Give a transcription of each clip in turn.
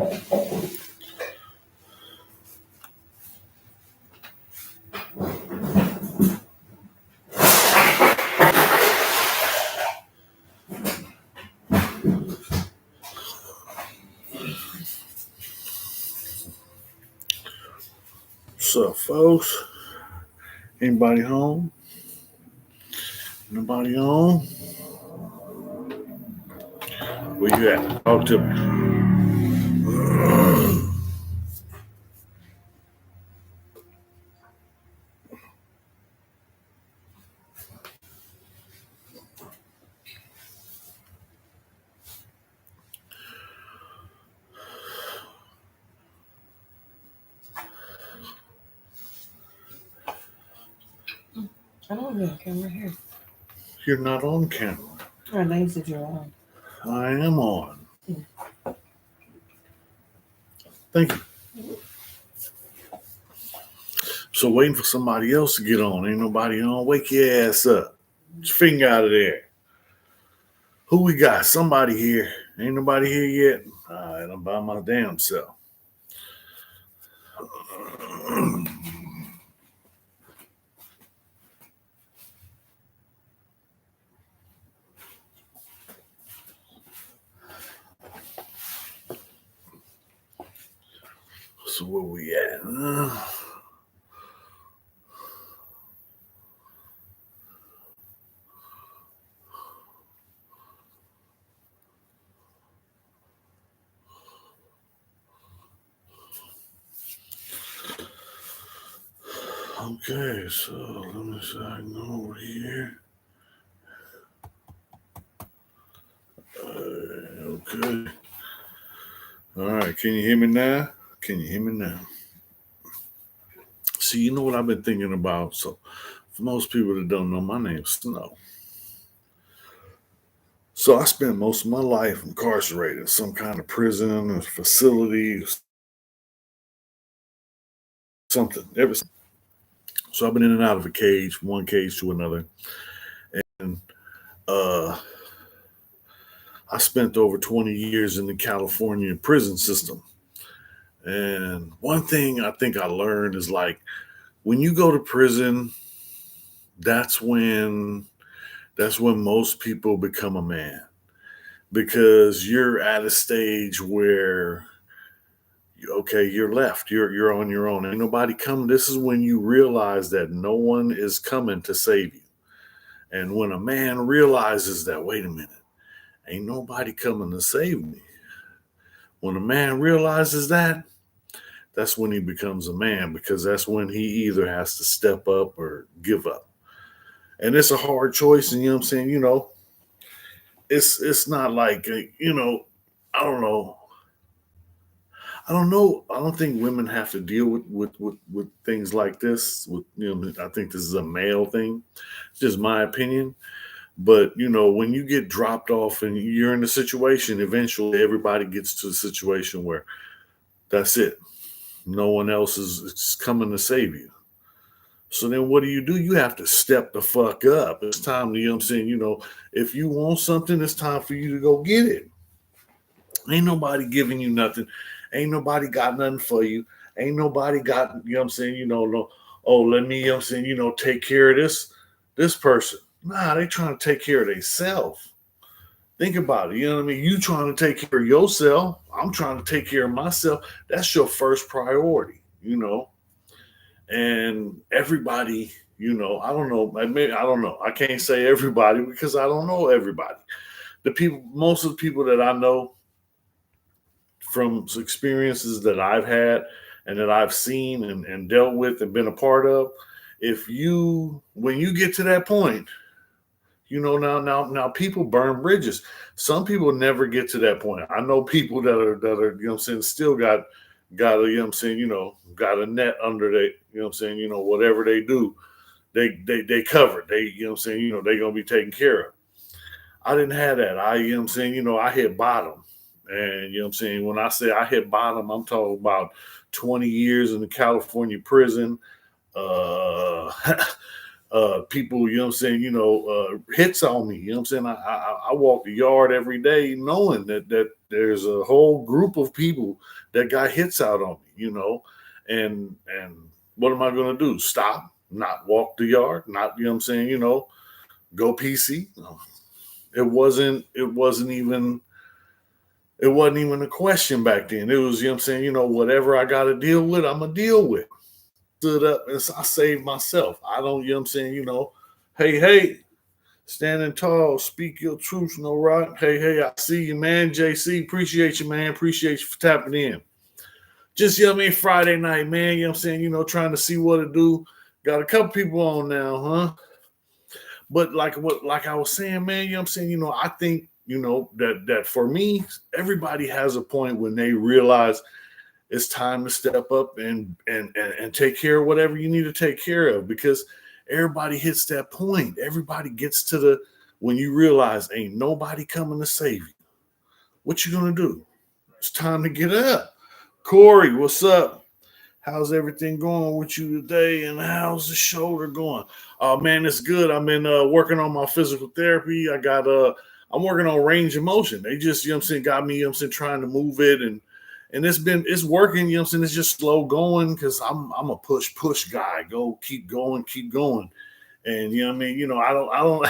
What's up, folks? Anybody home? Nobody home? Where you at? Talk to me. I don't have a camera here. You're not on camera. Oh, now you said you're on. I am on. Thank you. So waiting for somebody else to get on. Ain't nobody on. Wake your ass up. Get your finger out of there. Who we got? Somebody here. Ain't nobody here yet. All right, I'm by my damn self. So where we at? Okay, so let me see. I can go over here. Okay. All right. Can you hear me now? Can you hear me now? See, you know what I've been thinking about? So, for most people that don't know, my name's Snow. So, I spent most of my life incarcerated in some kind of prison or facility, something. So, I've been in and out of a cage, one cage to another. And uh, I spent over 20 years in the California prison system. And one thing I think I learned is like when you go to prison, that's when most people become a man because you're at a stage where okay, you're left. You're on your own. Ain't nobody coming. This is when you realize that no one is coming to save you. And when a man realizes that, wait a minute, ain't nobody coming to save me. When a man realizes that, that's when he becomes a man because that's when he either has to step up or give up. And it's a hard choice. And you know what I'm saying? It's not like, I don't know. I don't know. I don't think women have to deal with things like this. I think this is a male thing. It's just my opinion. But when you get dropped off and you're in a situation, eventually everybody gets to a situation where that's it. No one else is coming to save you. So then what do? You have to step the fuck up. It's time to, you know what I'm saying? If you want something, it's time for you to go get it. Ain't nobody giving you nothing. Ain't nobody got nothing for you. Ain't nobody got, you know what I'm saying, no, oh, let me, you know what I'm saying, take care of this person. Nah, they trying to take care of themselves. Think about it. You know what I mean? You trying to take care of yourself. I'm trying to take care of myself. That's your first priority. And everybody, I don't know. Maybe I don't know. I can't say everybody because I don't know everybody. Most of the people that I know from experiences that I've had and that I've seen and dealt with and been a part of, when you get to that point, now people burn bridges. Some people never get to that point. I know people that are, still got got a net under they, whatever they do, they covered. They, they're gonna be taken care of. I didn't have that. I hit bottom. And when I say I hit bottom, I'm talking about 20 years in the California prison. Uh People, hits on me. I walk the yard every day knowing that there's a whole group of people that got hits out on me, and what am I gonna do? Stop, not walk the yard, not you know what I'm saying, go PC. No. It wasn't even a question back then. It was, I'm saying, whatever I gotta deal with, I'm gonna deal with. Stood up and I saved myself. I don't, I'm saying, hey, standing tall, speak your truth, Snowroc. Hey, I see you, man. JC, appreciate you, man. Appreciate you for tapping in. Just, Friday night, man. I'm saying, trying to see what to do. Got a couple people on now, huh? But like I was saying, man, I'm saying, I think, that for me, everybody has a point when they realize it's time to step up and take care of whatever you need to take care of, because everybody hits that point. Everybody gets to the when you realize ain't nobody coming to save you. What you gonna do? It's time to get up. Corey, what's up? How's everything going with you today? And how's the shoulder going? Oh man, it's good. I've been working on my physical therapy. I'm working on range of motion. They just, got me, trying to move it, and it's working, it's just slow going because I'm a push guy. Keep going. And I don't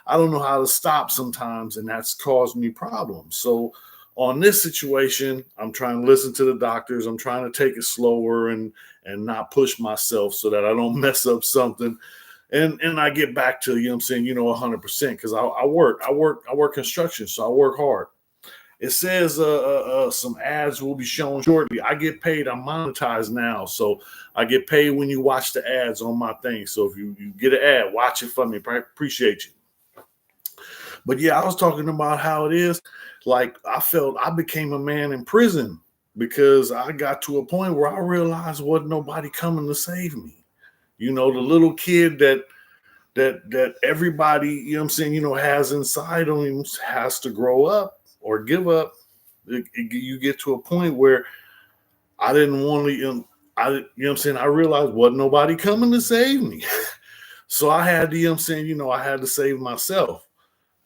I don't know how to stop sometimes, and that's caused me problems. So on this situation, I'm trying to listen to the doctors. I'm trying to take it slower and not push myself so that I don't mess up something. And I get back to 100%, because I work construction, so I work hard. It says some ads will be shown shortly. I get paid. I'm monetized now, so I get paid when you watch the ads on my thing. So if you get an ad, watch it for me. Appreciate you. But yeah, I was talking about how it is. Like, I felt I became a man in prison because I got to a point where I realized wasn't nobody coming to save me. The little kid that everybody, has inside of him has to grow up or give up. You get to a point where I didn't want to, I realized wasn't nobody coming to save me. So I had to, I had to save myself,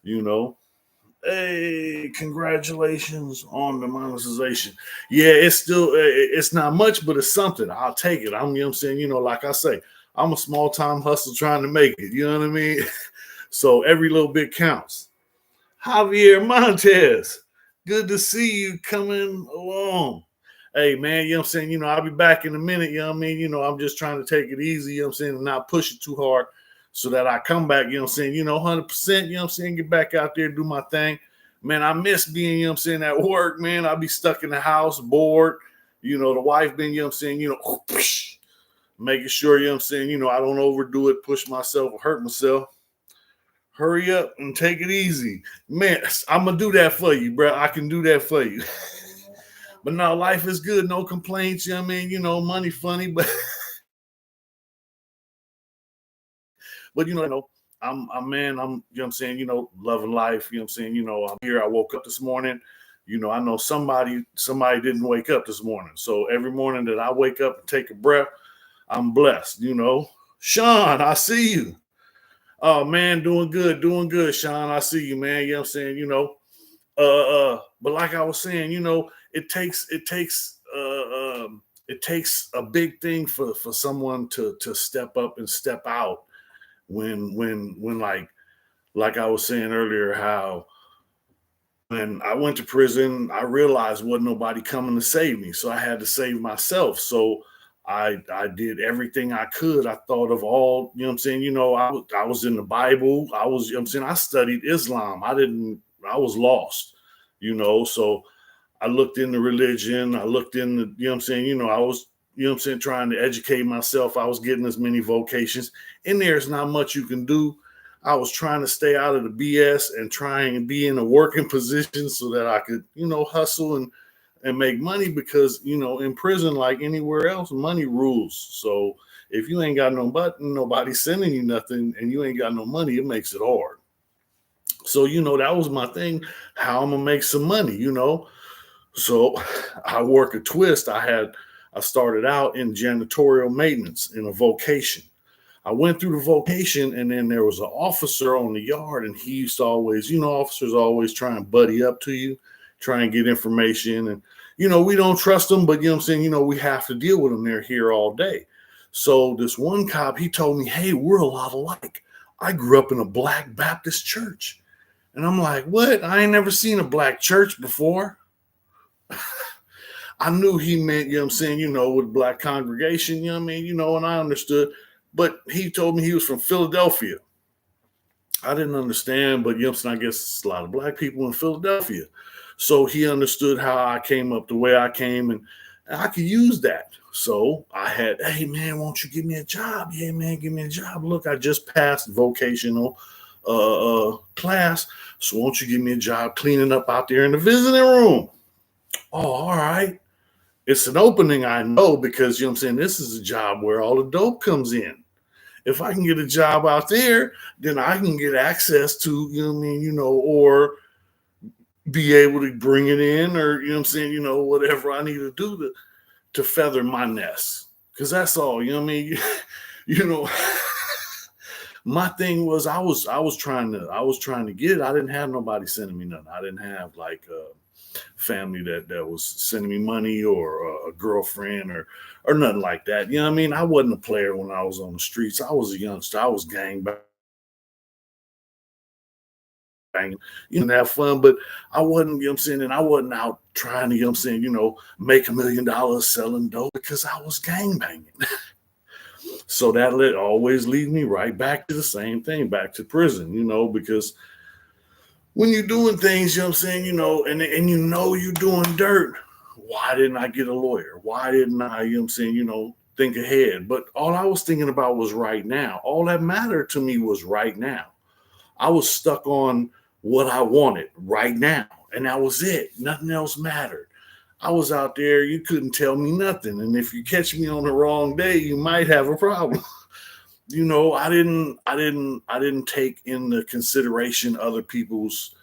you know. Hey, congratulations on the monetization. Yeah, it's not much, but it's something. I'll take it. Like I say, I'm a small time hustler trying to make it. You know what I mean? So every little bit counts. Javier Montez, good to see you coming along. Hey man, I'll be back in a minute, I'm just trying to take it easy, and not push it too hard so that I come back, 100%, get back out there, do my thing. Man, I miss being, at work, man. I'll be stuck in the house, bored. The wife been, making sure, I don't overdo it, push myself or hurt myself. Hurry up and take it easy. Man, I'm going to do that for you, bro. I can do that for you. But no, life is good. No complaints. Money funny, but but I'm loving life. I'm here. I woke up this morning. I know somebody didn't wake up this morning. So every morning that I wake up and take a breath, I'm blessed. Sean, I see you. Oh man, doing good, Sean. I see you, man. But like I was saying, it takes a big thing for someone to step up and step out when like I was saying earlier, how when I went to prison, I realized wasn't nobody coming to save me, so I had to save myself. I did everything I could. I thought of all, I was in the Bible. I studied Islam. I was lost, so I looked into religion. I looked into, I was, trying to educate myself. I was getting as many vocations. And there's not much you can do. I was trying to stay out of the BS and trying to be in a working position so that I could, hustle and make money, because, in prison, like anywhere else, money rules. So if you ain't got no button, nobody sending you nothing, and you ain't got no money, it makes it hard. So, that was my thing. How I'm gonna make some money, So I work a twist. I started out in janitorial maintenance in a vocation. I went through the vocation, and then there was an officer on the yard, and he used to always, officers always try and buddy up to you, try and get information. And, we don't trust them, but we have to deal with them. They're here all day. So this one cop, he told me, hey, we're a lot alike. I grew up in a Black Baptist church. And I'm like, what? I ain't never seen a black church before. I knew he meant, with black congregation, and I understood. But he told me he was from Philadelphia. I didn't understand, but I guess it's a lot of black people in Philadelphia. So he understood how I came up the way I came, and I could use that. So I had, hey man, won't you give me a job? Yeah, man, give me a job. Look, I just passed vocational class. So won't you give me a job cleaning up out there in the visiting room? Oh, all right. It's an opening, I know, because this is a job where all the dope comes in. If I can get a job out there, then I can get access to, or be able to bring it in, or whatever I need to do to feather my nest. Because that's all, my thing was I was trying to get it. I didn't have nobody sending me nothing. I didn't have like family that was sending me money, or a girlfriend, or nothing like that. I wasn't a player when I was on the streets. I was a youngster. I was gang banging, have fun, but I wasn't, and I wasn't out trying to, make $1 million selling dope, because I was gang banging. So that always leads me right back to the same thing, back to prison, because when you're doing things, and you're doing dirt, why didn't I get a lawyer? Why didn't I, think ahead? But all I was thinking about was right now. All that mattered to me was right now. I was stuck on what I wanted right now, and that was it. Nothing else mattered. I was out there, you couldn't tell me nothing. And if you catch me on the wrong day, you might have a problem. I didn't take into consideration other people's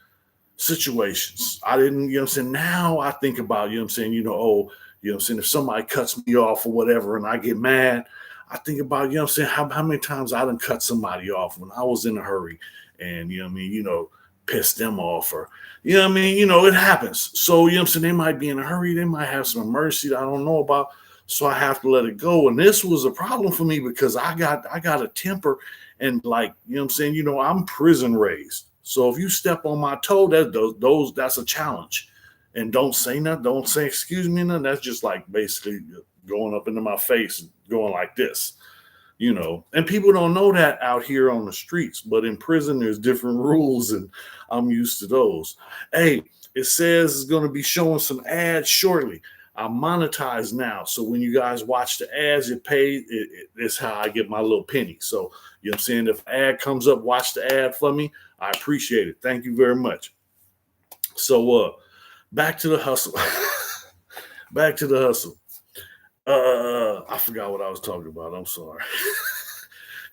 situations. I didn't, now I think about, if somebody cuts me off or whatever and I get mad, I think about, how many times I done cut somebody off when I was in a hurry and, piss them off, or, it happens. So, they might be in a hurry. They might have some mercy that I don't know about. So I have to let it go. And this was a problem for me because I got a temper, and like, I'm prison raised. So if you step on my toe, that's a challenge. And don't say nothing. Don't say excuse me nothing. That's just like basically going up into my face and going like this. And people don't know that out here on the streets, but in prison, there's different rules, and I'm used to those. Hey, it says it's going to be showing some ads shortly. I monetize now. So when you guys watch the ads, it pays. It's how I get my little penny. So, if an ad comes up, watch the ad for me. I appreciate it. Thank you very much. So, back to the hustle. Back to the hustle. I forgot what I was talking about. I'm sorry.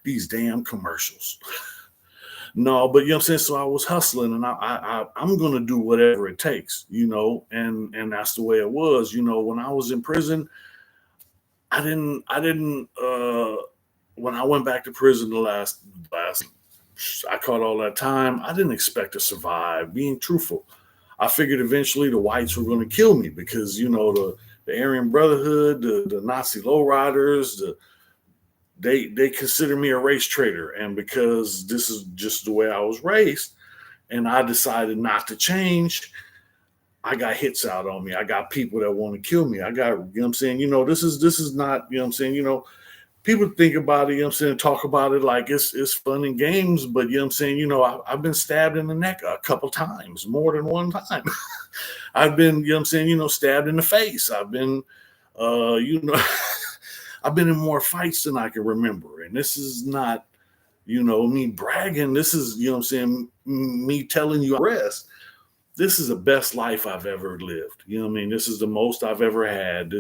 These damn commercials. No, but So I was hustling, and I'm gonna do whatever it takes, and that's the way it was. When I was in prison, I didn't when I went back to prison the last I caught all that time, I didn't expect to survive, being truthful. I figured eventually the whites were gonna kill me because, the Aryan Brotherhood, the Nazi lowriders, they consider me a race traitor. And because this is just the way I was raised and I decided not to change, I got hits out on me. I got people that want to kill me. I got, this is not, people think about it, talk about it like it's fun and games, but I've been stabbed in the neck a couple times, more than one time. I've been, stabbed in the face. I've been, I've been in more fights than I can remember. And this is not, me bragging. This is, me telling you rest. This is the best life I've ever lived. This is the most I've ever had.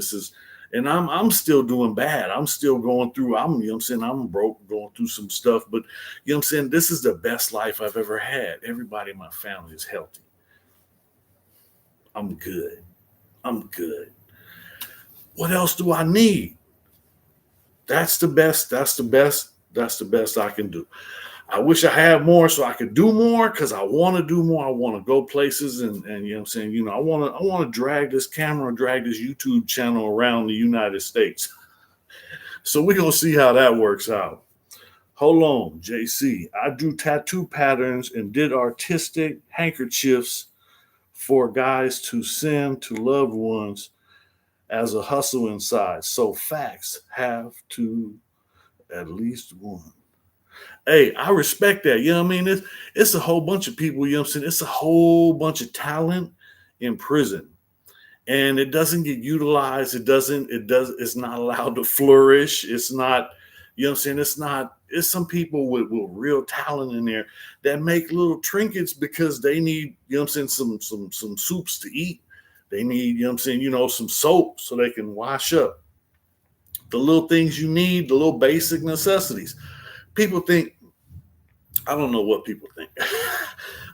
And I'm still doing bad. I'm still going through, I'm broke, going through some stuff, but this is the best life I've ever had. Everybody in my family is healthy. I'm good. I'm good. What else do I need? That's the best. That's the best I can do. I wish I had more so I could do more because I want to do more. I want to go places and you know what I'm saying, I want to drag this camera, drag this YouTube channel around the United States. So we're gonna see how that works out. Hold on, JC. I drew tattoo patterns and did artistic handkerchiefs for guys to send to loved ones as a hustle inside. So facts have to at least one. Hey, I respect that. You know what I mean? It's a whole bunch of people, you know what I'm saying? It's a whole bunch of talent in prison. And it doesn't get utilized. It's not allowed to flourish. It's not, you know what I'm saying? It's some people with real talent in there that make little trinkets because they need, you know what I'm saying, some soups to eat. They need, you know what I'm saying, some soap so they can wash up. The little things you need, the little basic necessities. People think, I don't know what people think.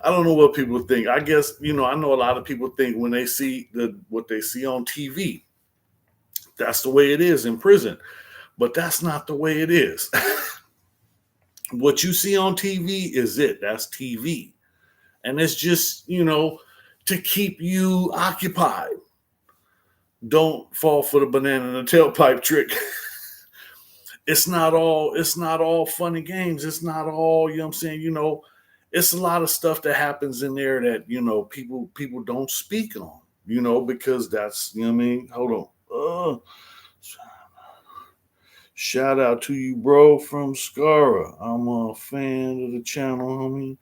I don't know what people think. I guess, I know a lot of people think when they see what they see on TV, that's the way it is in prison. But that's not the way it is. What you see on TV is it. That's TV. And it's just, to keep you occupied. Don't fall for the banana in the tailpipe trick. It's not all funny games. It's not all, you know what I'm saying, it's a lot of stuff that happens in there that, people don't speak on, because that's, you know what I mean? Hold on. Shout out to you, bro, from Scara. I'm a fan of the channel, homie.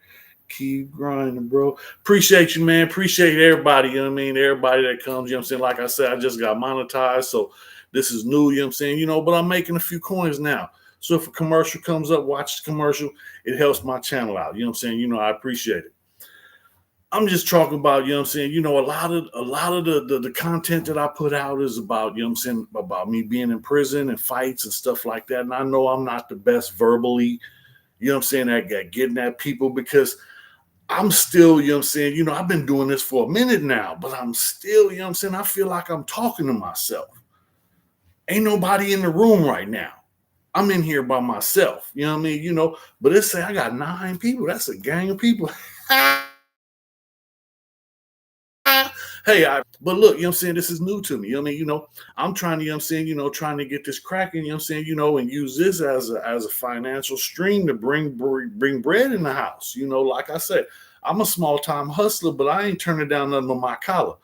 Keep grinding, bro. Appreciate you, man. Appreciate everybody, you know what I mean? Everybody that comes, you know what I'm saying? Like I said, I just got monetized, so this is new, you know what I'm saying? But I'm making a few coins now. So if a commercial comes up, watch the commercial. It helps my channel out. You know what I'm saying? I appreciate it. I'm just talking about, you know what I'm saying? A lot of the content that I put out is about, you know what I'm saying, about me being in prison and fights and stuff like that. And I know I'm not the best verbally, you know what I'm saying, at getting at people because I'm still, you know what I'm saying, I've been doing this for a minute now, but I'm still, you know what I'm saying, I feel like I'm talking to myself. Ain't nobody in the room right now. I'm in here by myself, you know what I mean, but let's say I got 9 people. That's a gang of people. Hey, but look, you know what I'm saying? This is new to me. You know what I mean? I'm trying to, you know what I'm saying, trying to get this cracking, you know what I'm saying, and use this as a financial stream to bring bread in the house. Like I said, I'm a small-time hustler, but I ain't turning down nothing on my collar.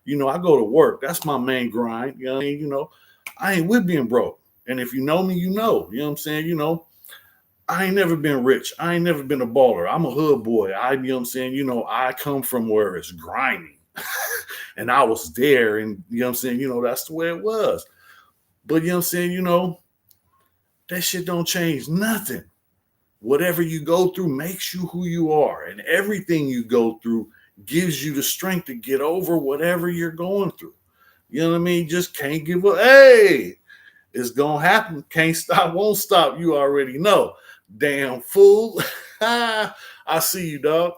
I go to work. That's my main grind. You know what I mean? I ain't with being broke. And if you know me, you know what I'm saying, I ain't never been rich. I ain't never been a baller. I'm a hood boy. You know what I'm saying, I come from where it's grimy. And I was there, and you know what I'm saying, that's the way it was. But you know what I'm saying, that shit don't change nothing. Whatever you go through makes you who you are, and everything you go through gives you the strength to get over whatever you're going through. You know what I mean? Just can't give up. Hey, it's gonna happen. Can't stop, won't stop. You already know. Damn fool. I see you, dog.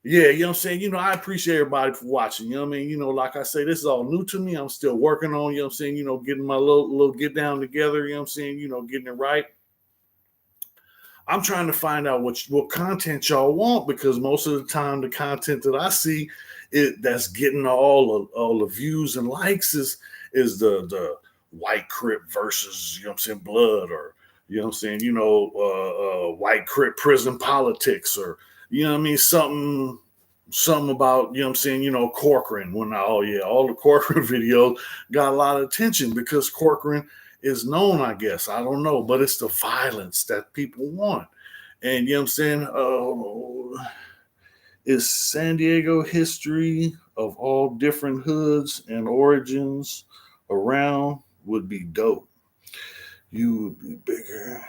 Yeah, you know what I'm saying? I appreciate everybody for watching. You know what I mean? Like I say, this is all new to me. I'm still working on, you know what I'm saying, getting my little get down together, you know what I'm saying, getting it right. I'm trying to find out what content y'all want because most of the time the content that I see that's getting all the views and likes is the white crip versus, you know what I'm saying, blood, or you know what I'm saying, white crip prison politics, or you know what I mean, something about, you know what I'm saying, Corcoran. All the Corcoran videos got a lot of attention because Corcoran is known, I guess. I don't know, but it's the violence that people want. And you know what I'm saying? Is San Diego history of all different hoods and origins around would be dope. You would be bigger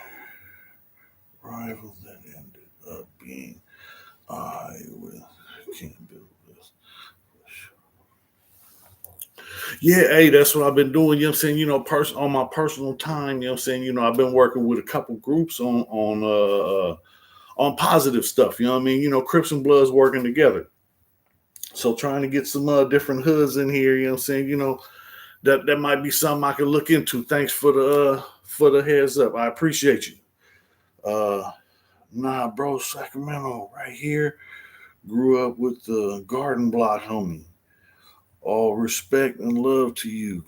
rival that ended up being I can't build this. Yeah, hey, that's what I've been doing. You know what I'm saying? On my personal time. You know what I'm saying? I've been working with a couple groups on positive stuff. You know what I mean? Crips and Bloods working together. So trying to get some different hoods in here. You know what I'm saying? That might be something I can look into. Thanks for the heads up. I appreciate you. Nah, bro, Sacramento, right here. Grew up with the Garden Block homie. All respect and love to you.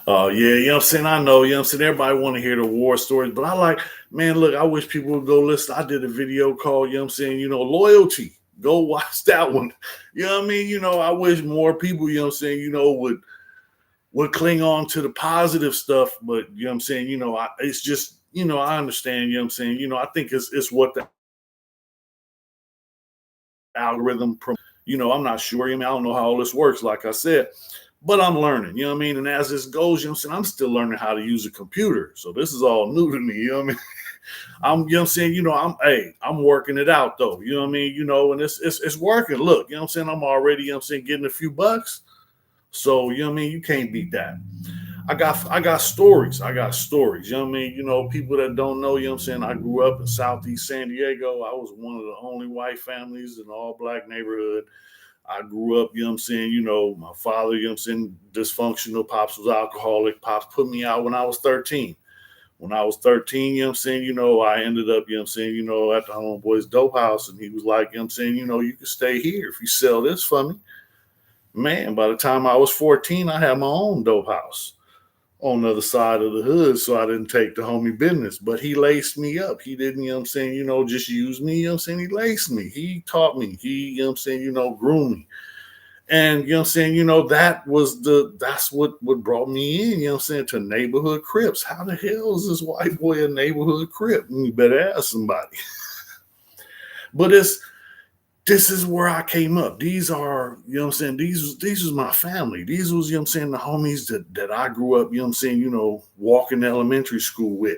Oh yeah, you know what I'm saying? I know, you know what I'm saying? Everybody want to hear the war stories, but I like, man, look, I wish people would go listen. I did a video called, you know what I'm saying, loyalty. Go watch that one. You know what I mean? I wish more people, you know what I'm saying, would cling on to the positive stuff, but you know what I'm saying, it's just, I understand, you know what I'm saying? I think it's what the algorithm I'm not sure. I don't know how all this works, like I said, but I'm learning, you know what I mean? And as this goes, you know what I'm saying, I'm still learning how to use a computer. So this is all new to me, you know what I mean? I'm you know what I'm saying, I'm working it out though. You know what I mean? And it's working. Look, you know what I'm saying? I'm already, you know what I'm saying, getting a few bucks. So, you know what I mean? You can't beat that. I got stories. I got stories. You know what I mean? People that don't know, you know what I'm saying? I grew up in Southeast San Diego. I was one of the only white families in an all black neighborhood. I grew up, you know what I'm saying? My father, you know what I'm saying, dysfunctional. Pops was alcoholic. Pops put me out when I was 13. When I was 13, you know what I'm saying, I ended up, you know what I'm saying, at the homeboy's dope house. And he was like, you know what I'm saying, you can stay here if you sell this for me. Man, by the time I was 14, I had my own dope house on the other side of the hood, so I didn't take the homie business. But he laced me up. He didn't, you know what I'm saying, just use me, you know what I'm saying? He laced me. He taught me. He, you know what I'm saying, groomed me. And you know what I'm saying, that's what brought me in, you know what I'm saying, to neighborhood Crips. How the hell is this white boy a neighborhood Crip? You better ask somebody. But this is where I came up. These are, you know what I'm saying, these was my family. These was, you know what I'm saying, the homies that I grew up, you know what I'm saying, walking elementary school with,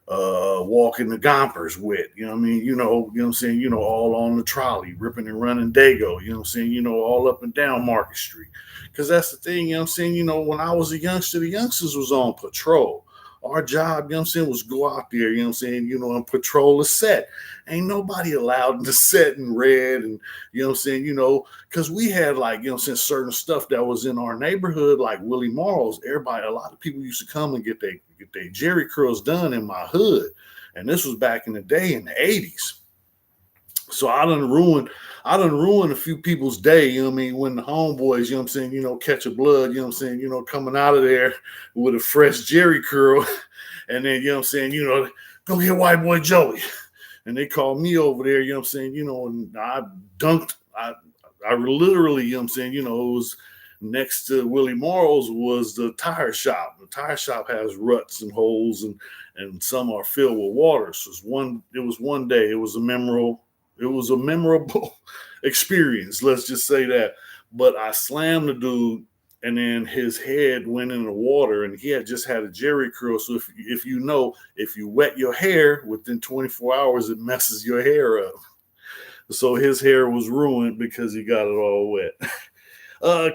walking the Gompers with, you know what I mean, you know what I'm saying, all on the trolley, ripping and running Dago, you know what I'm saying, all up and down Market Street. Because that's the thing, you know what I'm saying, when I was a youngster, the youngsters was on patrol. Our job, you know what I'm saying, was go out there, you know what I'm saying, and patrol the set. Ain't nobody allowed to set in red and, you know what I'm saying, because we had like, you know what I'm saying, certain stuff that was in our neighborhood, like Willie Morrow's. A lot of people used to come and get their Jerry curls done in my hood. And this was back in the day in the 80s. So I done ruined a few people's day, you know what I mean, when the homeboys, you know what I'm saying, catch a blood, you know what I'm saying, coming out of there with a fresh Jerry curl. And then, you know what I'm saying, go get white boy Joey. And they called me over there, you know what I'm saying, and I dunked, I literally, you know what I'm saying, it was next to Willie Morrow's was the tire shop. The tire shop has ruts and holes and some are filled with water. So it was one day. It was a memorable experience. Let's just say that. But I slammed the dude, and then his head went in the water, and he had just had a Jerry curl. So if you wet your hair within 24 hours, it messes your hair up. So his hair was ruined because he got it all wet.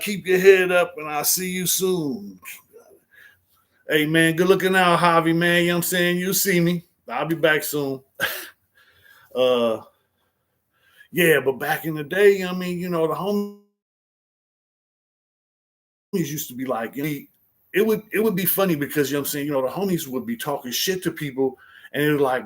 Keep your head up, and I'll see you soon. Hey man, good looking out, Javi, man. You know what I'm saying? You see me. I'll be back soon. Uh yeah, but back in the day, I mean, the homies used to be like, it would be funny because you know what I'm saying, the homies would be talking shit to people and it was like,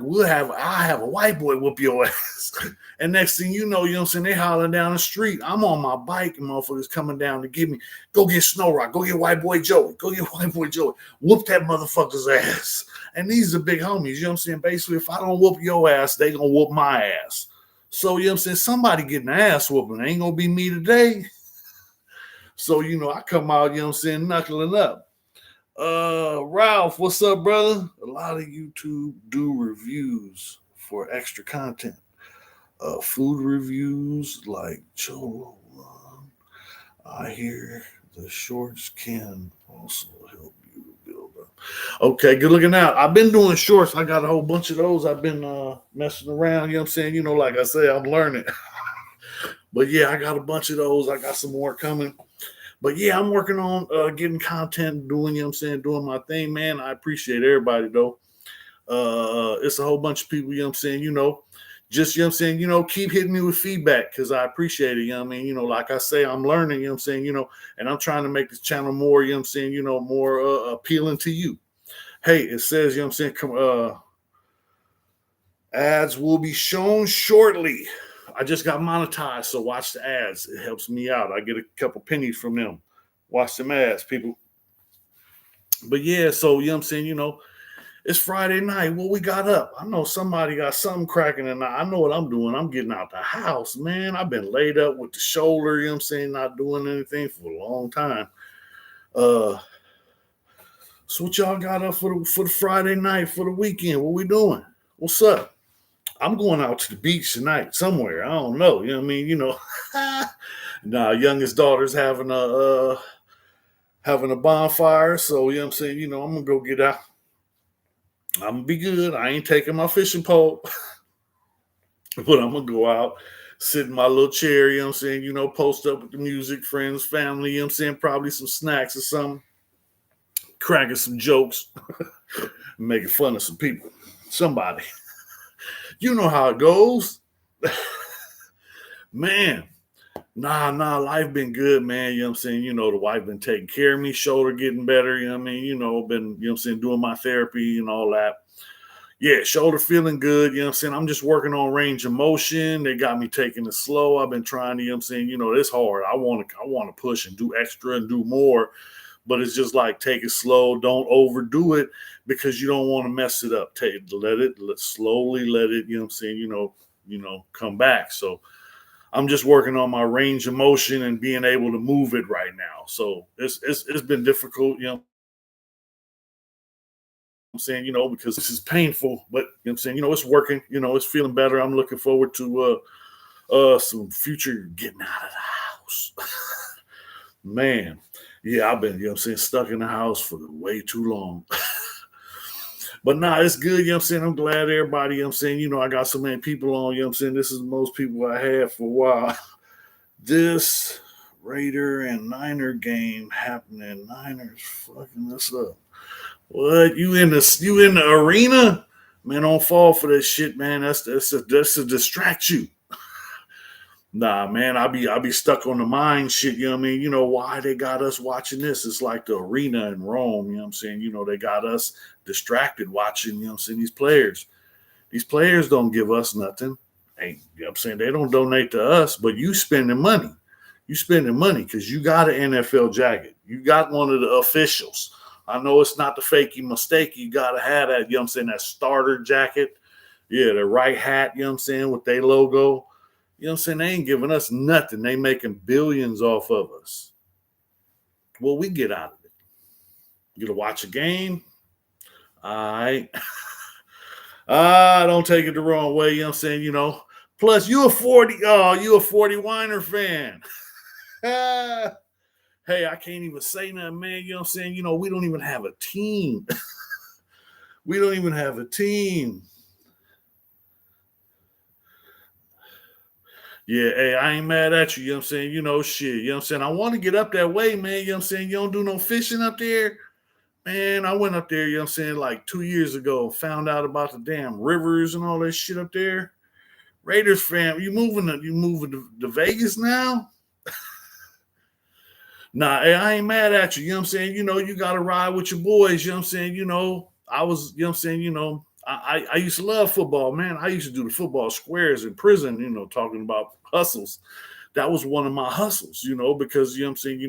I have a white boy whoop your ass. And next thing you know what I'm saying, they hollering down the street. I'm on my bike and motherfuckers coming down to get me. Go get Snowroc, go get white boy Joey, go get white boy Joey, whoop that motherfucker's ass. And these are big homies, you know what I'm saying? Basically, if I don't whoop your ass, they gonna whoop my ass. So, you know what I'm saying? Somebody getting an ass whooping. It ain't gonna be me today. So, I come out, you know what I'm saying, knuckling up. Ralph, what's up, brother? A lot of YouTube do reviews for extra content. Food reviews like Cholo. I hear the shorts can also help you build up. Okay, good looking out. I've been doing shorts. I got a whole bunch of those. I've been messing around. You know what I'm saying? Like I say, I'm learning. But yeah, I got a bunch of those. I got some more coming. But yeah, I'm working on getting content, doing, you know what I'm saying, doing my thing, man. I appreciate everybody though. It's a whole bunch of people, you know what I'm saying, just, you know what I'm saying, keep hitting me with feedback because I appreciate it. You know what I mean? Like I say, I'm learning, you know what I'm saying, and I'm trying to make this channel more, you know what I'm saying, more appealing to you. Hey, it says, you know what I'm saying, ads will be shown shortly. I just got monetized, so watch the ads. It helps me out. I get a couple pennies from them. Watch them ads, people. But yeah, so you know what I'm saying, it's Friday night. What we got up? I know somebody got something cracking, and I know what I'm doing. I'm getting out the house, man. I've been laid up with the shoulder, you know what I'm saying, not doing anything for a long time. So what y'all got up for the Friday night, for the weekend? What we doing? What's up? I'm going out to the beach tonight somewhere. I don't know. You know what I mean? Nah, youngest daughter's having a bonfire. So you know what I'm saying, I'm gonna go get out. I'm gonna be good. I ain't taking my fishing pole, but I'm gonna go out, sit in my little chair, you know what I'm saying, post up with the music, friends, family, you know what I'm saying, probably some snacks or something, cracking some jokes, making fun of some people. Somebody. You know how it goes. Man. Nah, life been good, man. You know what I'm saying? The wife been taking care of me, shoulder getting better, you know what I mean? Been, you know what I'm saying, doing my therapy and all that. Yeah, shoulder feeling good, you know what I'm saying? I'm just working on range of motion. They got me taking it slow. I've been trying to, you know what I'm saying, it's hard. I want to push and do extra and do more, but it's just like take it slow, don't overdo it because you don't want to mess it up. Slowly let it, you know what I'm saying, come back. So I'm just working on my range of motion and being able to move it right now. So it's been difficult, you know what I'm saying, because this is painful, but you know what I'm saying, it's working, it's feeling better. I'm looking forward to some future getting out of the house. Man, yeah, I've been, stuck in the house for way too long. But nah, it's good, you know what I'm saying? I'm glad everybody, you know what I'm saying, I got so many people on, you know what I'm saying? This is the most people I had for a while. This Raider and Niner game happening. Niners fucking us up. What, you in the arena? Man, don't fall for that shit, man. That's to distract you. Nah, man, I be stuck on the mind shit, you know what I mean? Why they got us watching this? It's like the arena in Rome, you know what I'm saying? They got us distracted watching, you know what I'm saying, these players. These players don't give us nothing. Hey, you know what I'm saying? They don't donate to us, but you spending money. You spending money because you got an NFL jacket. You got one of the officials. I know it's not the fakey mistake. You got to have that, you know what I'm saying, that starter jacket. Yeah, the right hat, you know what I'm saying, with their logo. You know what I'm saying? They ain't giving us nothing. They making billions off of us. Well, we get out of it. You to watch a game? All right. Don't take it the wrong way, you know what I'm saying? Plus you a 40 Weiner fan. Hey, I can't even say nothing, man. You know what I'm saying? We don't even have a team. We don't even have a team. Yeah, hey, I ain't mad at you. You know what I'm saying? Shit. You know what I'm saying? I want to get up that way, man. You know what I'm saying? You don't do no fishing up there. Man, I went up there, you know what I'm saying, like 2 years ago, found out about the damn rivers and all that shit up there. Raiders fan, you moving to Vegas now? Nah, hey, I ain't mad at you. You know what I'm saying? You got to ride with your boys. You know what I'm saying? I was, you know what I'm saying? I used to love football, man. I used to do the football squares in prison, talking about hustles. That was one of my hustles, because, you know what I'm saying?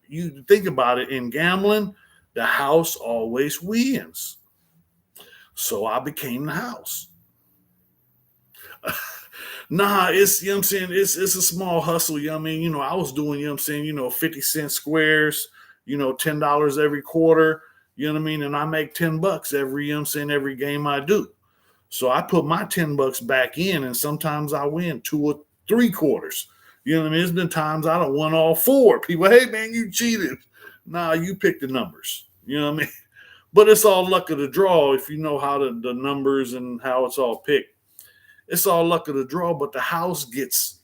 You think about it, in gambling, the house always wins. So I became the house. Nah, it's, you know what I'm saying, it's a small hustle, you know what I mean? I was doing, you know what I'm saying, 50-cent squares, $10 every quarter, you know what I mean? And I make $10 every, you know what I'm saying, every game I do. So I put my $10 back in, and sometimes I win 2 or 3 quarters. You know what I mean? There's been times I don't won all 4. People, hey man, you cheated. Nah, you pick the numbers. You know what I mean? But it's all luck of the draw if you know how the numbers and how it's all picked. It's all luck of the draw, but the house gets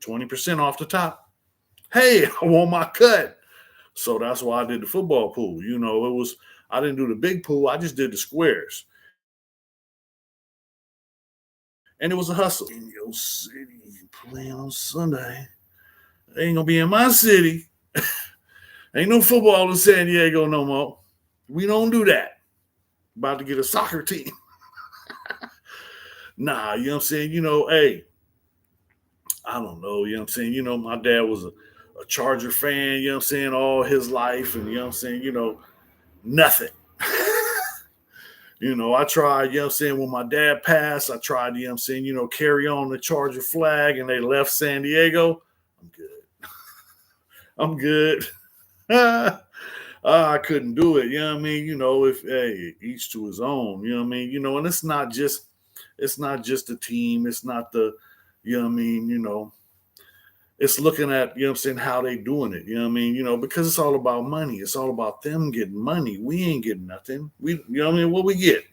20% off the top. Hey, I want my cut. So that's why I did the football pool. I didn't do the big pool. I just did the squares. And it was a hustle. In your city, playing on Sunday. They ain't gonna be in my city. Ain't no football in San Diego no more. We don't do that. About to get a soccer team. Nah, you know what I'm saying? Hey, I don't know, you know what I'm saying? My dad was a Charger fan, you know what I'm saying, all his life, and you know what I'm saying, nothing. I tried, you know what I'm saying, when my dad passed, I tried, you know what I'm saying, carry on the Charger flag and they left San Diego. I'm good. I'm good. I couldn't do it, you know what I mean? If hey, each to his own, you know what I mean? And it's not just the team, it's not the, you know what I mean, it's looking at, you know what I'm saying, how they doing it, you know what I mean? Because it's all about money. It's all about them getting money. We ain't getting nothing. You know what I mean? What we get?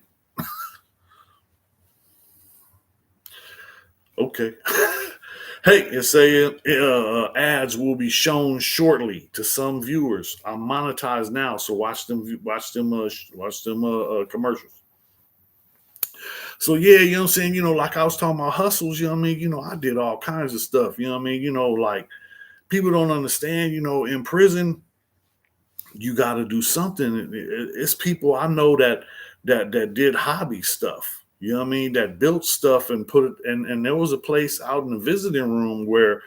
Okay. Hey, it say ads will be shown shortly to some viewers. I'm monetized now, so watch them commercials. So yeah, you know what I'm saying. Like I was talking about hustles. You know what I mean. I did all kinds of stuff. You know what I mean. Like people don't understand. In prison, you got to do something. It's people I know that did hobby stuff. You know what I mean? That built stuff and put it. And there was a place out in the visiting room where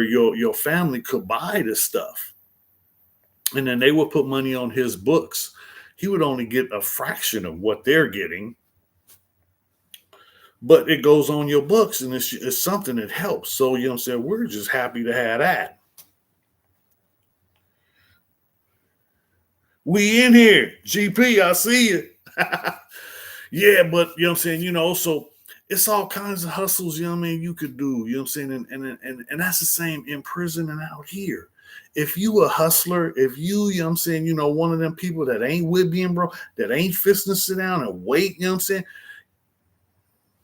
your family could buy this stuff, and then they would put money on his books. He would only get a fraction of what they're getting, but it goes on your books, and it's something that helps. So you know what I'm saying? We're just happy to have that. We in here, GP. I see you. Yeah, but you know what I'm saying, so it's all kinds of hustles, you know what I mean, you could do, you know what I'm saying? And that's the same in prison and out here. If you a hustler, if you know what I'm saying, one of them people that ain't with being bro, that ain't fisting to sit down and wait, you know what I'm saying?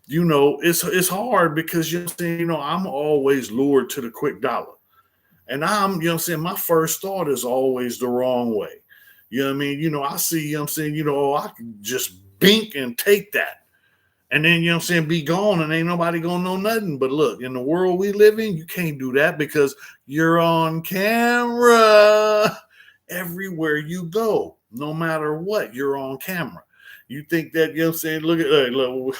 It's hard because you know what I'm saying, I'm always lured to the quick dollar. And I'm, you know what I'm saying, my first thought is always the wrong way. You know what I mean? I see, you know what I'm saying, I can just bink and take that. And then, you know what I'm saying, be gone and ain't nobody gonna know nothing. But look, in the world we live in, you can't do that because you're on camera everywhere you go. No matter what, you're on camera. You think that, you know what I'm saying, look at, look,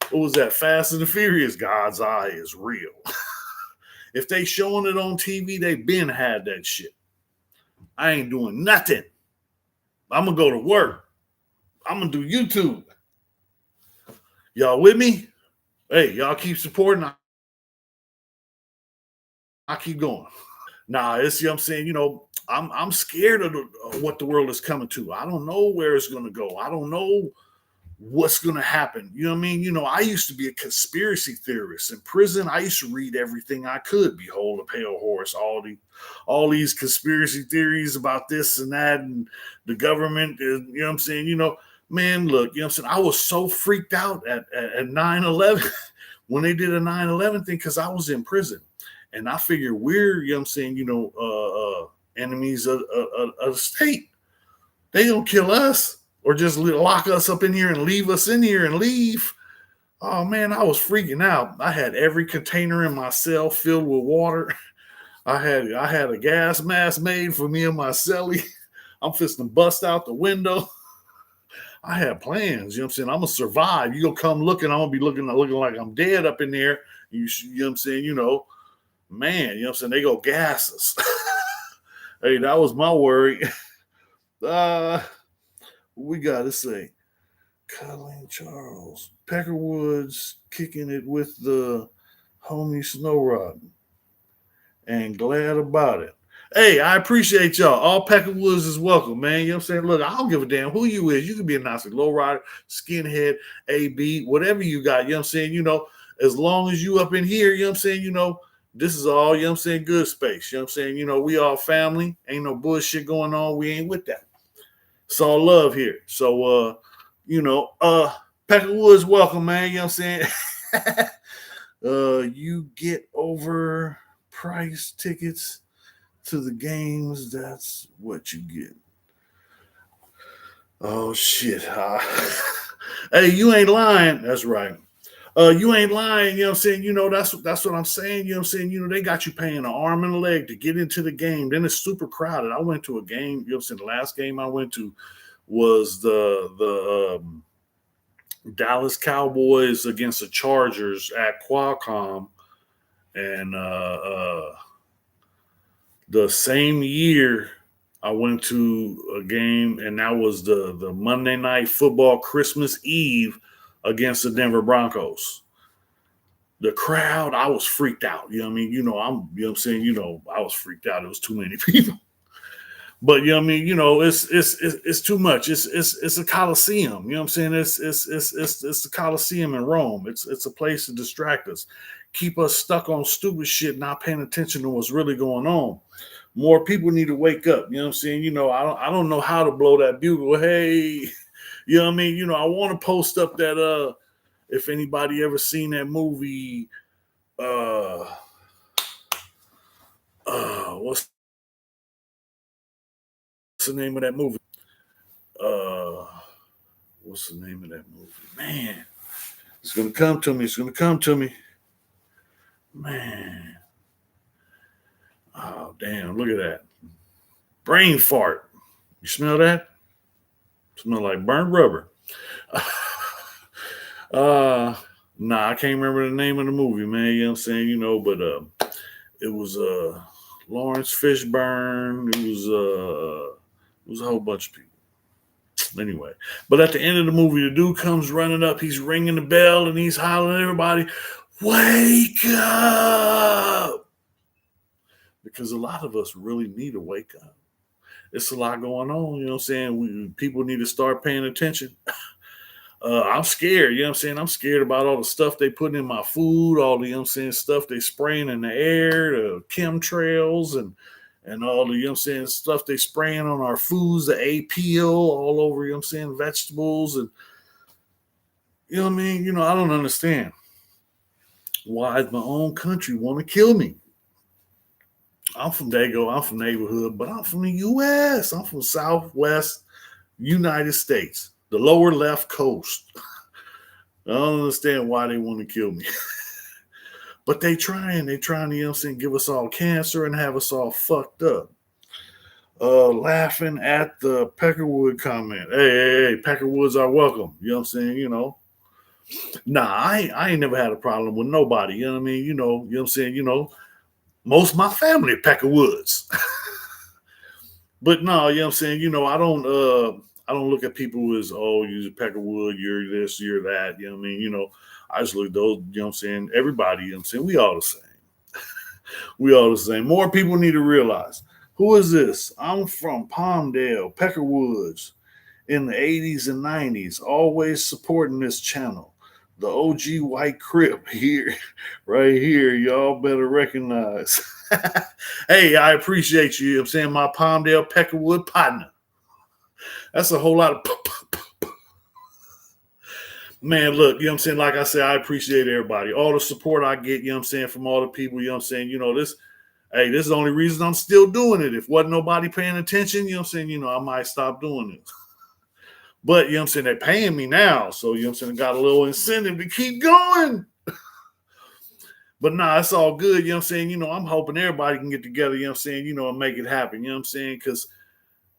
what was that? Fast and the Furious, God's eye is real. If they showing it on TV, they been had that shit. I ain't doing nothing. I'm gonna go to work. I'm gonna do YouTube. Y'all with me? Hey, y'all keep supporting. I keep going. Nah, it's, you know what I'm saying, I'm scared of what the world is coming to. I don't know where it's gonna go. I don't know what's going to happen. You know what I mean? I used to be a conspiracy theorist in prison. I used to read everything I could. Behold a pale horse, all these conspiracy theories about this and that, and the government. You know what I'm saying? Man, look, you know what I'm saying? I was so freaked out at 9/11 when they did a 9/11 thing because I was in prison, and I figured we're, you know what I'm saying? Enemies of the state. They don't kill us or just lock us up in here and leave us in here and leave. Oh man, I was freaking out. I had every container in my cell filled with water. I had a gas mask made for me and my cellie. I'm fisting to bust out the window. I had plans. You know what I'm saying? I'm gonna survive. You gonna come looking? I'm gonna be looking like I'm dead up in there. You know what I'm saying? Man. You know what I'm saying? They go gas us. Hey, that was my worry. Uh, we gotta say, Colleen Charles, Peckerwood's kicking it with the homie Snowroc, and glad about it. Hey, I appreciate y'all. All Peckerwoods is welcome, man. You know what I'm saying? Look, I don't give a damn who you is. You can be a Nazi lowrider, skinhead, AB, whatever you got. You know what I'm saying? As long as you up in here, you know what I'm saying? This is all, you know what I'm saying, good space. You know what I'm saying? We all family. Ain't no bullshit going on. We ain't with that. It's all love here. So you know, Peckerwood's welcome, man. You know what I'm saying? You get over price tickets to the games. That's what you get. Oh shit. Hey, you ain't lying. That's right. You ain't lying, you know what I'm saying? That's what I'm saying. You know what I'm saying? They got you paying an arm and a leg to get into the game. Then it's super crowded. I went to a game, you know what I'm saying? The last game I went to was the Dallas Cowboys against the Chargers at Qualcomm. And the same year I went to a game, and that was the Monday Night Football Christmas Eve against the Denver Broncos. The crowd, I was freaked out. You know what I mean? What I'm saying? I was freaked out. It was too many people. But you know what I mean? It's too much. It's a coliseum. You know what I'm saying? It's the coliseum in Rome. It's a place to distract us, keep us stuck on stupid shit, not paying attention to what's really going on. More people need to wake up. You know what I'm saying? I don't know how to blow that bugle. Hey, you know what I mean? I want to post up that if anybody ever seen that movie, uh what's the name of that movie? Uh what's the name of that movie? Man, it's gonna come to me. It's gonna come to me. Man. Oh damn, look at that. Brain fart. You smell that? Smell like burnt rubber. uh nah, I can't remember the name of the movie, man. You know what I'm saying? But it was Lawrence Fishburne. It was a whole bunch of people. Anyway, but at the end of the movie, the dude comes running up. He's ringing the bell and he's hollering at everybody, "Wake up!" Because a lot of us really need to wake up. It's a lot going on. You know what I'm saying? People need to start paying attention. I'm scared. You know what I'm saying? I'm scared about all the stuff they put in my food, all the, you know what I'm saying, stuff they spraying in the air, the chemtrails and all the, you know what I'm saying, stuff they spraying on our foods, the APO all over, you know what I'm saying, vegetables. And, you know what I mean? I don't understand why my own country want to kill me. I'm from Dago, I'm from neighborhood, but I'm from the U.S. I'm from Southwest United States, the lower left coast. I don't understand why they want to kill me. But they trying to, you know what I'm saying, give us all cancer and have us all fucked up. Laughing at the Peckerwood comment. Hey, Peckerwoods are welcome. You know what I'm saying? Nah, I ain't never had a problem with nobody. You know what I mean? You know what I'm saying? Most of my family Peckerwoods. But no, you know what I'm saying? I don't look at people as, oh, you're Peckerwood, you're this, you're that. You know what I mean? I just look at those, you know what I'm saying? Everybody, you know what I'm saying? We all the same. We all the same. More people need to realize, who is this? I'm from Palmdale, Peckerwoods, in the 80s and 90s, always supporting this channel. The OG White Crip here, right here. Y'all better recognize. Hey, I appreciate you. I'm saying my Palmdale Peckerwood partner. That's a whole lot of man. Look, you know what I'm saying? Like I said, I appreciate everybody. All the support I get, you know what I'm saying, from all the people, you know what I'm saying? This is the only reason I'm still doing it. If wasn't nobody paying attention, you know what I'm saying, I might stop doing it. But you know what I'm saying, they're paying me now. So you know what I'm saying, I got a little incentive to keep going. But nah, it's all good. You know what I'm saying? I'm hoping everybody can get together, you know what I'm saying, and make it happen. You know what I'm saying? Because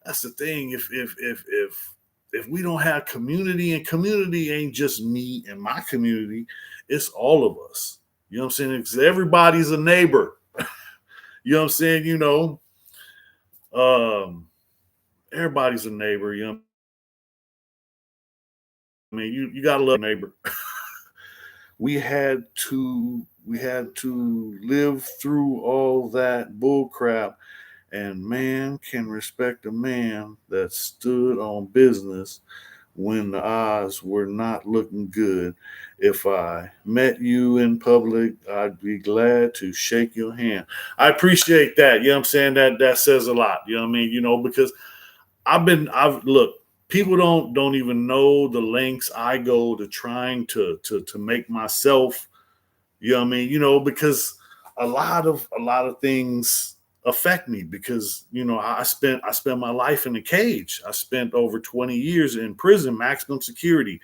that's the thing. If we don't have community, and community ain't just me and my community, it's all of us. You know what I'm saying? Because everybody's a neighbor. You know what I'm saying? Um, everybody's a neighbor. You know what I mean? You gotta love your neighbor. we had to live through all that bull crap, and man can respect a man that stood on business when the odds were not looking good. If I met you in public, I'd be glad to shake your hand. I appreciate that. You know what I'm saying? That says a lot. You know what I mean? Because I've look, people don't even know the lengths I go to trying to make myself, you know what I mean? Because a lot of things affect me, because I spent my life in a cage. I spent over 20 years in prison, maximum security.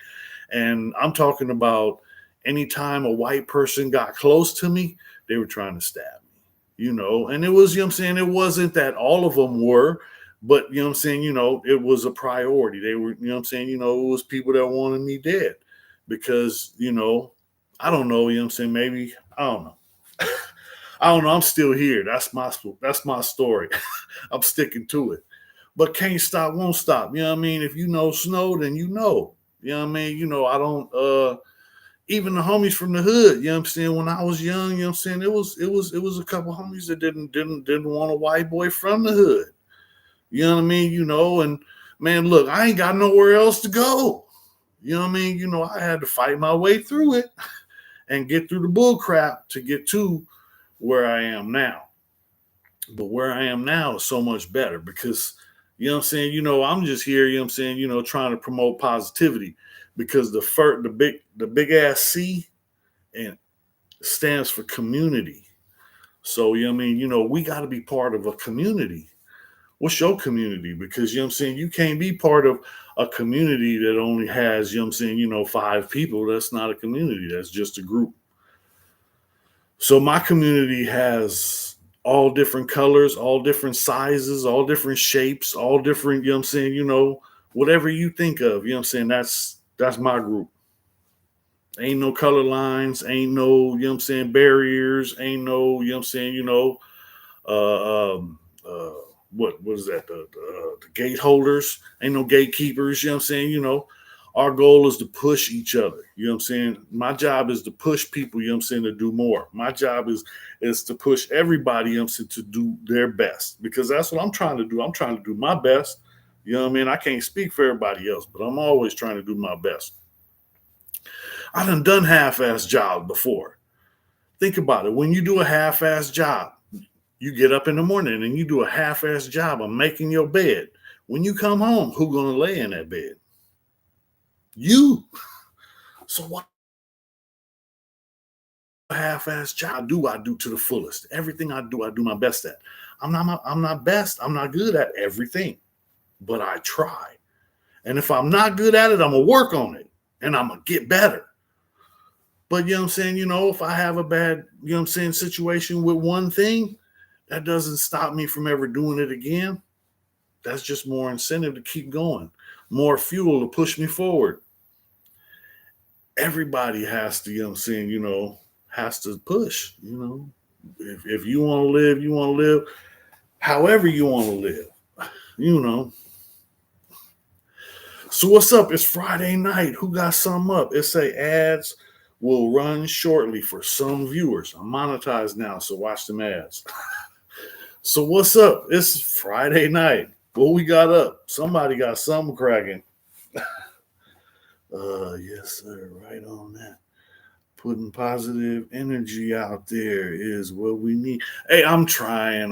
And I'm talking about anytime a white person got close to me, they were trying to stab me, and it was, it wasn't that all of them were, but it was a priority. They were, it was people that wanted me dead because, I don't know, maybe, I don't know. I don't know. I'm still here. That's my story. I'm sticking to it. But can't stop, won't stop. You know what I mean? If you know Snow, then you know. You know what I mean? I don't even the homies from the hood, when I was young, it was a couple homies that didn't want a white boy from the hood. You know what I mean? And man, look, I ain't got nowhere else to go. You know what I mean? I had to fight my way through it and get through the bull crap to get to where I am now. But where I am now is so much better because, I'm just here, trying to promote positivity because the big ass C and stands for community. So, we got to be part of a community. What's your community? Because, you can't be part of a community that only has, 5 people. That's not a community. That's just a group. So my community has all different colors, all different sizes, all different shapes, all different, whatever you think of, that's my group. Ain't no color lines, ain't no, barriers, ain't no, uh, um, uh, what is that? The gate holders, ain't no gatekeepers, our goal is to push each other. My job is to push people, to do more. My job is to push everybody, to do their best because that's what I'm trying to do. I'm trying to do my best. I can't speak for everybody else, but I'm always trying to do my best. I done half-ass jobs before. Think about it. When you do a half-ass job, you get up in the morning and you do a half-ass job of making your bed. When you come home, who gonna lay in that bed? You. So what half-ass job I do to the fullest. Everything I do my best at. I'm not best. I'm not good at everything, but I try. And if I'm not good at it, I'm gonna work on it and I'm gonna get better. But if I have a bad, situation with one thing, that doesn't stop me from ever doing it again. That's just more incentive to keep going, more fuel to push me forward. Everybody has to, has to push, If you want to live, you want to live however you want to live, So what's up? It's Friday night. Who got something up? It say ads will run shortly for some viewers. I'm monetized now, so watch them ads. So what's up? It's Friday night. What we got up? Somebody got something cracking. Yes, sir. Right on that. Putting positive energy out there is what we need. Hey, I'm trying.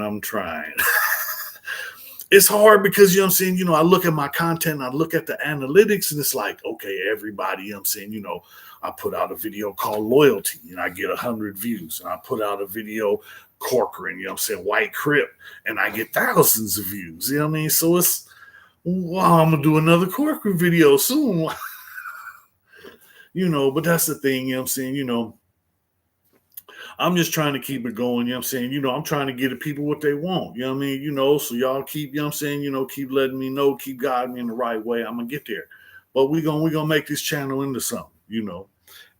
It's hard because, I look at my content, I look at the analytics, and it's like, okay, everybody, I put out a video called Loyalty and I get 100 views. And I put out a video, Corcoran, White Crip, and I get thousands of views. So it's, well, I'm going to do another Corcoran video soon. But that's the thing, I'm just trying to keep it going, I'm trying to get the people what they want, so y'all keep, keep letting me know, keep guiding me in the right way. I'm gonna get there. But we're gonna make this channel into something,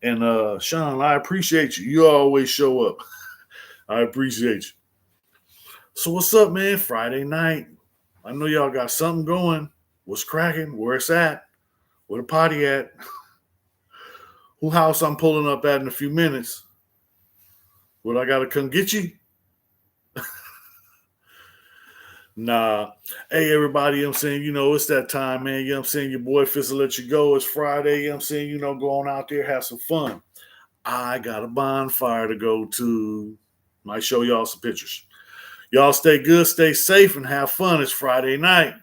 And Sean, I appreciate you. You always show up. I appreciate you. So what's up, man? Friday night. I know y'all got something going. What's cracking? Where it's at? Where the party at? Who house I'm pulling up at in a few minutes? What, I gotta come get you? Nah. Hey, everybody, it's that time, man. Your boy Fist will let you go. It's Friday, go on out there, have some fun. I got a bonfire to go to. Might show y'all some pictures. Y'all stay good, stay safe, and have fun. It's Friday night.